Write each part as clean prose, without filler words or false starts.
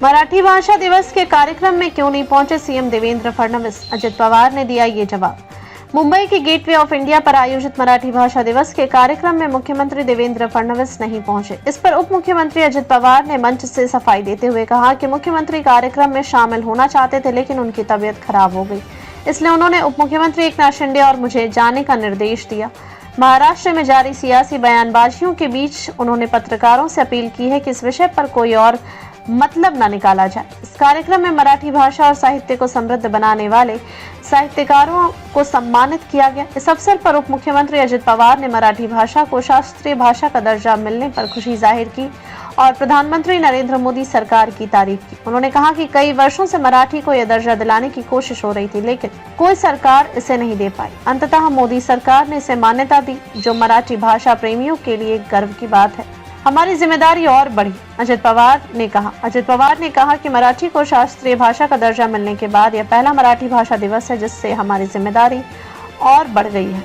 मराठी भाषा दिवस के कार्यक्रम में क्यों नहीं पहुंचे सीएम देवेंद्र फडणवीस? अजित पवार ने दिया ये जवाब। मुंबई के गेटवे ऑफ इंडिया पर आयोजित मराठी भाषा दिवस के कार्यक्रम में मुख्यमंत्री देवेंद्र फडणवीस नहीं पहुंचे। इस पर उप मुख्यमंत्री अजित पवार ने मंच से सफाई देते हुए कहा कि मुख्यमंत्री कार्यक्रम में शामिल होना चाहते थे, लेकिन उनकी तबीयत खराब हो गई, इसलिए उन्होंने उप मुख्यमंत्री एकनाथ शिंदे और मुझे जाने का निर्देश दिया। महाराष्ट्र में जारी सियासी बयानबाजियों के बीच उन्होंने पत्रकारों से अपील की है कि इस विषय पर कोई और मतलब न निकाला जाए। इस कार्यक्रम में मराठी भाषा और साहित्य को समृद्ध बनाने वाले साहित्यकारों को सम्मानित किया गया। इस अवसर पर उप मुख्यमंत्री अजित पवार ने मराठी भाषा को शास्त्रीय भाषा का दर्जा मिलने पर खुशी जाहिर की और प्रधानमंत्री नरेंद्र मोदी सरकार की तारीफ की। उन्होंने कहा कि कई वर्षों से मराठी को यह दर्जा दिलाने की कोशिश हो रही थी, लेकिन कोई सरकार इसे नहीं दे पाई। अंततः मोदी सरकार ने इसे मान्यता दी, जो मराठी भाषा प्रेमियों के लिए गर्व की बात है। हमारी जिम्मेदारी और बढ़ी, अजित पवार ने कहा कि मराठी को शास्त्रीय भाषा का दर्जा मिलने के बाद यह पहला मराठी भाषा दिवस है, जिससे हमारी जिम्मेदारी और बढ़ गई है।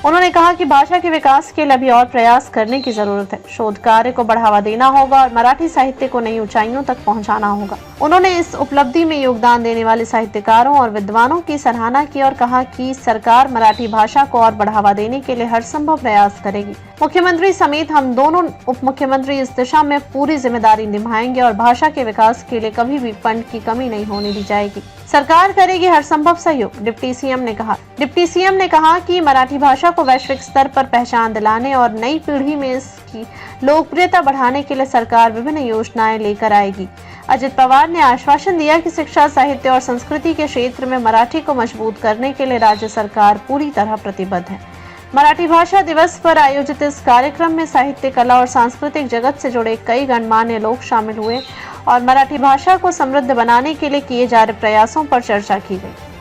उन्होंने कहा कि भाषा के विकास के लिए अभी और प्रयास करने की जरूरत है। शोध कार्य को बढ़ावा देना होगा और मराठी साहित्य को नई ऊंचाइयों तक पहुंचाना होगा। उन्होंने इस उपलब्धि में योगदान देने वाले साहित्यकारों और विद्वानों की सराहना की और कहा कि सरकार मराठी भाषा को और बढ़ावा देने के लिए हर संभव प्रयास करेगी। मुख्यमंत्री समेत हम दोनों उप मुख्यमंत्री इस दिशा में पूरी जिम्मेदारी निभाएंगे और भाषा के विकास के लिए कभी भी फंड की कमी नहीं होने दी जाएगी। सरकार करेगी हर संभव सहयोग, डिप्टी सीएम ने कहा कि मराठी भाषा को वैश्विक स्तर पर पहचान दिलाने और नई पीढ़ी में इसकी लोकप्रियता बढ़ाने के लिए सरकार विभिन्न योजनाएं लेकर आएगी। अजित पवार ने आश्वासन दिया कि शिक्षा, साहित्य और संस्कृति के क्षेत्र में मराठी को मजबूत करने के लिए राज्य सरकार पूरी तरह प्रतिबद्ध है। मराठी भाषा दिवस पर आयोजित इस कार्यक्रम में साहित्य, कला और सांस्कृतिक जगत से जुड़े कई गणमान्य लोग शामिल हुए और मराठी भाषा को समृद्ध बनाने के लिए किए जा रहे प्रयासों पर चर्चा की गई।